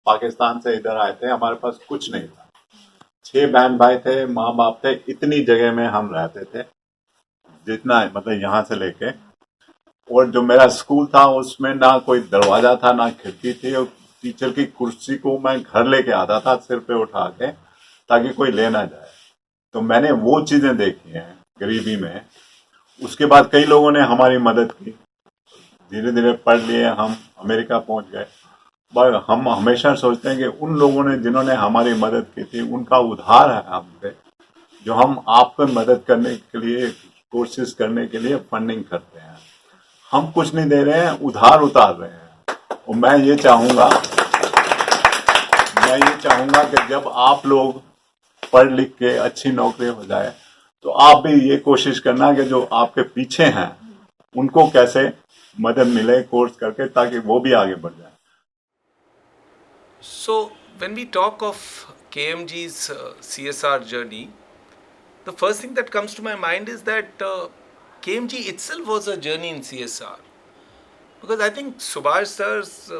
पाकिस्तान से इधर आए थे, हमारे पास कुछ नहीं था। 6 बहन भाई थे, माँ बाप थे, इतनी जगह में हम रहते थे, जितना मतलब यहाँ से लेके। और जो मेरा स्कूल था उसमें ना कोई दरवाजा था ना खिड़की थी, और टीचर की कुर्सी को मैं घर लेके आता था सिर पे उठा के, ताकि कोई ले ना जाए। तो मैंने वो चीजें देखी हैं गरीबी में। उसके बाद कई लोगों ने हमारी मदद की, धीरे धीरे पढ़ लिए, हम अमेरिका पहुंच गए। पर हम हमेशा सोचते हैं कि उन लोगों ने जिन्होंने हमारी मदद की थी उनका उधार है हम पे, जो हम आपको मदद करने के लिए, कोशिश करने के लिए फंडिंग करते हैं। हम कुछ नहीं दे रहे हैं, उधार उतार रहे हैं। और मैं ये चाहूंगा कि जब आप लोग पढ़ लिख के अच्छी नौकरी हो जाए, तो आप भी ये कोशिश करना कि जो आपके पीछे हैं उनको कैसे मदद मिले कोर्स करके, ताकि वो भी आगे बढ़ जाए। So, when we talk of KMG's CSR journey, the first thing that comes to my mind is that KMG itself was a journey in CSR. Because I think Subhash sir's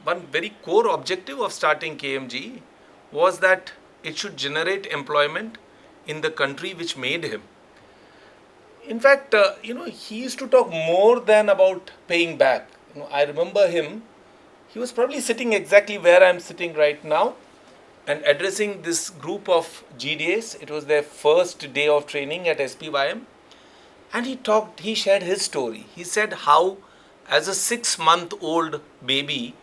one very core objective of starting KMG was that it should generate employment in the country which made him. In fact, he used to talk more than about paying back. I remember him. He was probably sitting exactly where I'm sitting right now and addressing this group of GDAs. It was their first day of training at SPYM. And he shared his story. He said how, as a 6-month-old baby,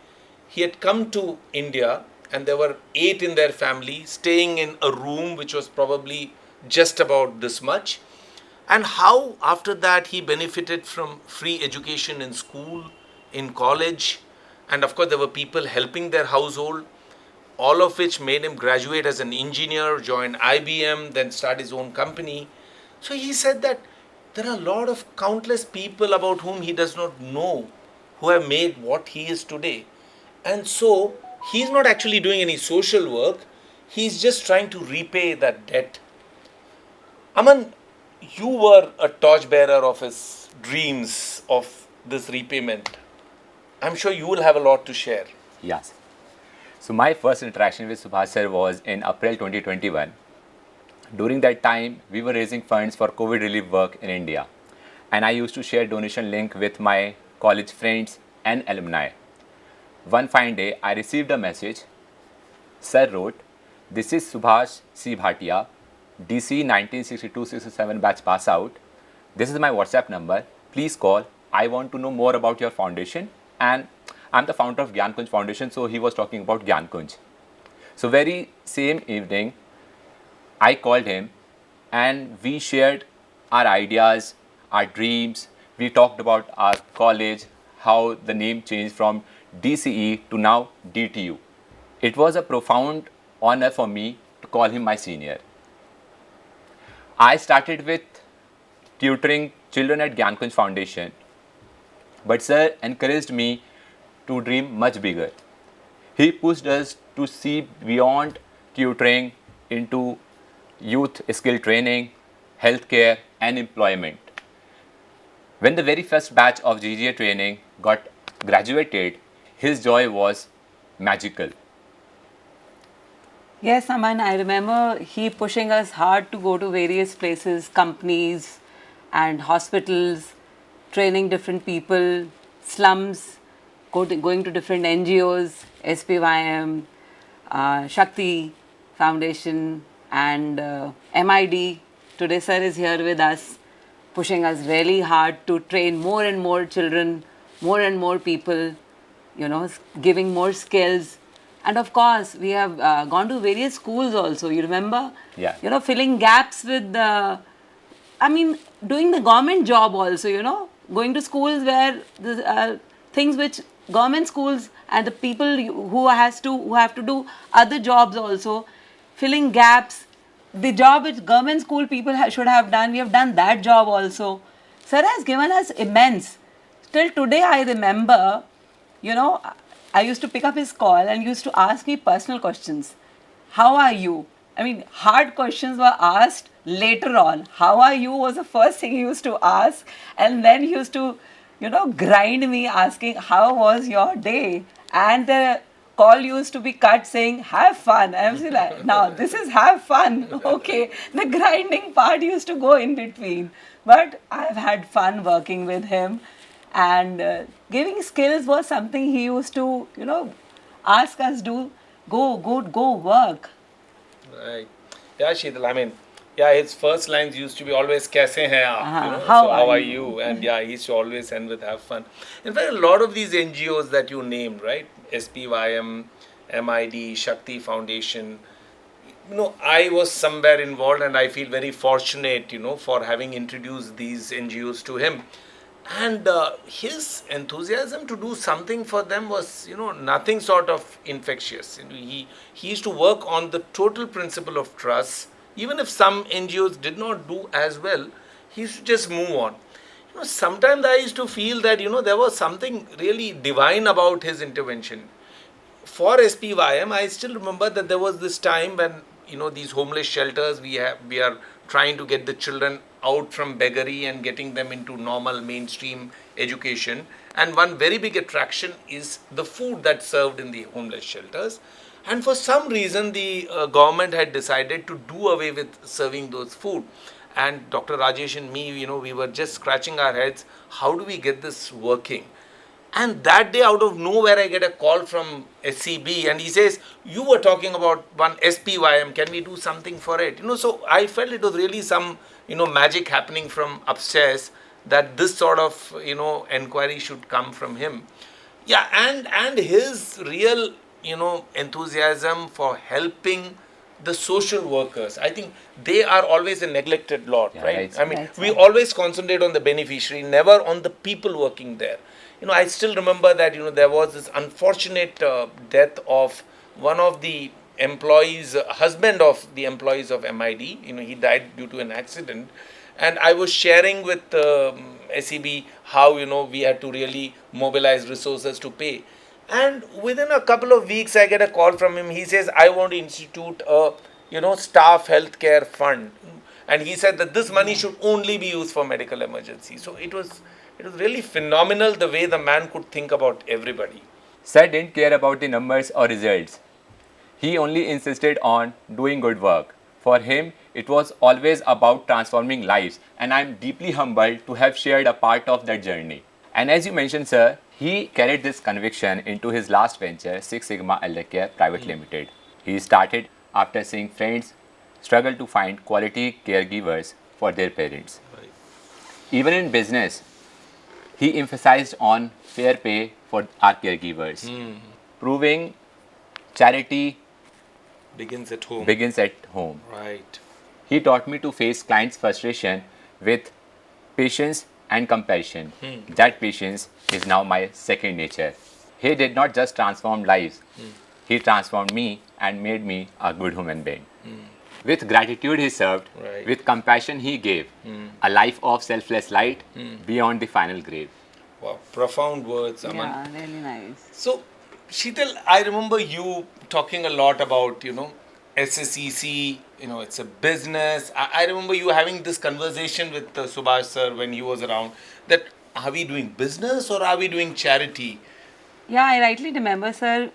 he had come to India and there were 8 in their family staying in a room which was probably just about this much. And how, after that, he benefited from free education in school, in college, and of course, there were people helping their household, all of which made him graduate as an engineer, join IBM, then start his own company. So he said that there are a lot of countless people about whom he does not know who have made what he is today. And so he's not actually doing any social work, he's just trying to repay that debt. Aman, you were a torchbearer of his dreams of this repayment. I'm sure you will have a lot to share. Yes. So my first interaction with Subhash sir was in April 2021. During that time, we were raising funds for COVID relief work in India. And I used to share donation link with my college friends and alumni. One fine day, I received a message. Sir wrote, "This is Subhash C. Bhatia, DC 1962-67 batch pass out. This is my WhatsApp number. Please call. I want to know more about your foundation." And I'm the founder of Gyan Kunj Foundation, so he was talking about Gyan Kunj. So very same evening, I called him and we shared our ideas, our dreams. We talked about our college, how the name changed from DCE to now DTU. It was a profound honor for me to call him my senior. I started with tutoring children at Gyan Kunj Foundation, but sir encouraged me to dream much bigger. He pushed us to see beyond tutoring into youth skill training, healthcare, and employment. When the very first batch of GGA training got graduated, his joy was magical. Yes, Aman, I remember he pushing us hard to go to various places, companies and hospitals, training different people, slums, going to different NGOs, SPYM, Shakti Foundation and MID. Today sir is here with us, pushing us really hard to train more and more children, more and more people, giving more skills. And of course, we have gone to various schools also, you remember? Yeah. Filling gaps with doing the government job also, going to schools where the things which government schools and the people who have to do other jobs also, filling gaps. The job which government school people should have done, we have done that job also. Sir has given us immense. Till today, I remember, I used to pick up his call and used to ask me personal questions. How are you? I mean, hard questions were asked later on. How are you was the first thing he used to ask, and then he used to, grind me asking, how was your day? And the call used to be cut saying, have fun. I was like, now this is have fun. Okay. The grinding part used to go in between. But I've had fun working with him. And giving skills was something he used to, ask us do, go work. Right. Yeah, Sheetal, I mean, yeah, his first lines used to be always "Kaise hain aap?" How So are how are you? you? And yeah, he used to always end with "have fun." In fact, a lot of these NGOs that you named, right? SPYM, MID, Shakti Foundation. I was somewhere involved, and I feel very fortunate, for having introduced these NGOs to him. And his enthusiasm to do something for them was, nothing sort of infectious. He used to work on the total principle of trust. Even if some NGOs did not do as well, he used to just move on. Sometimes I used to feel that, there was something really divine about his intervention. For SPYM, I still remember that there was this time when these homeless shelters we are trying to get the children out from beggary and getting them into normal mainstream education. And one very big attraction is the food that's served in the homeless shelters. And for some reason, the government had decided to do away with serving those food. And Dr. Rajesh and me, we were just scratching our heads. How do we get this working? And that day, out of nowhere, I get a call from SCB, and he says, "You were talking about one SPYM. Can we do something for it?" So I felt it was really some, magic happening from upstairs, that this sort of, enquiry should come from him. Yeah, and his real, enthusiasm for helping the social workers. I think they are always a neglected lot, Yeah, right? right. I mean, Right, we sir. always concentrate on the beneficiary, never on the people working there. I still remember that, there was this unfortunate death of one of the employees, husband of the employees of MID. He died due to an accident. And I was sharing with SEB how, we had to really mobilize resources to pay. And within a couple of weeks, I get a call from him. He says, "I want to institute a, staff healthcare fund." And he said that this money should only be used for medical emergency. So it was really phenomenal the way the man could think about everybody. Sir didn't care about the numbers or results. He only insisted on doing good work. For him, it was always about transforming lives, and I'm deeply humbled to have shared a part of that journey. And as you mentioned, sir, he carried this conviction into his last venture, Six Sigma Eldercare Private Limited. He started after seeing friends struggle to find quality caregivers for their parents. Right. Even in business, he emphasized on fair pay for our caregivers, proving charity Begins at home. begins at home. Right. He taught me to face clients' frustration with patience and compassion. That patience is now my second nature. He did not just transform lives, he transformed me and made me a good human being. With gratitude, he served, Right. with compassion, he gave a life of selfless light beyond the final grave. Wow. Profound words, Aman. Yeah, really nice. So, Sheetal, I remember you talking a lot about, SSEC, it's a business. I remember you having this conversation with Subhash sir when he was around, that are we doing business or are we doing charity? Yeah, I rightly remember, sir.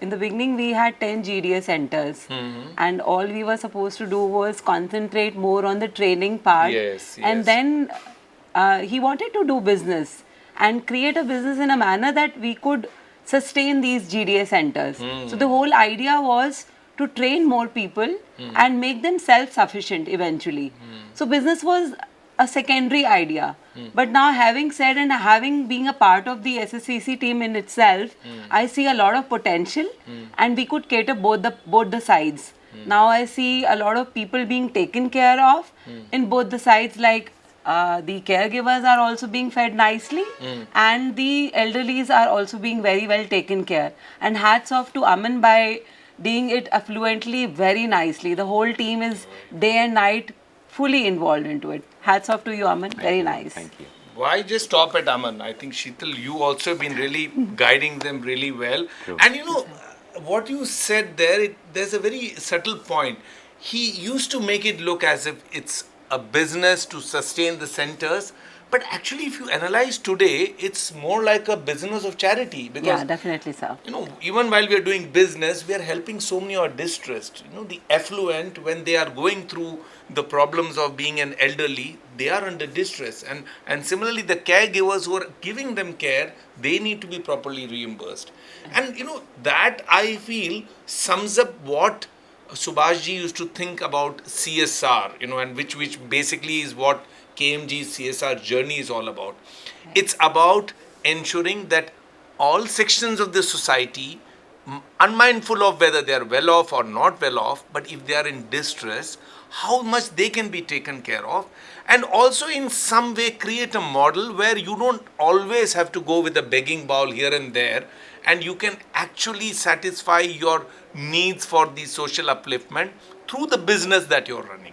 In the beginning, we had 10 GDA centers, and all we were supposed to do was concentrate more on the training part. Yes, And yes. then he wanted to do business and create a business in a manner that we could sustain these GDA centers. So the whole idea was to train more people and make them self-sufficient eventually. So business was a secondary idea. But now, having said and having being a part of the SSCC team in itself, I see a lot of potential, and we could cater both the sides. Now I see a lot of people being taken care of in both the sides, like the caregivers are also being fed nicely, and the elderlies are also being very well taken care. And hats off to Aman by doing it affluently very nicely. The whole team is day and night fully involved into it. Hats off to you, Aman. Very nice. Thank you. Why just stop at Aman? I think Sheetal, you also have been really guiding them really well. True. And what you said there, there's a very subtle point. He used to make it look as if it's a business to sustain the centers, But actually, if you analyze today, it's more like a business of charity, because Yeah, definitely, sir. even while we are doing business, we are helping so many who are distressed. The affluent, when they are going through the problems of being an elderly, they are under distress, and similarly, the caregivers who are giving them care, they need to be properly reimbursed. And that, I feel, sums up what Subhash ji used to think about CSR, and which basically is what KMG's CSR journey is all about. It's about ensuring that all sections of the society, unmindful of whether they are well off or not well off, but if they are in distress, how much they can be taken care of, and also in some way create a model where you don't always have to go with a begging bowl here and there, and you can actually satisfy your needs for the social upliftment through the business that you're running.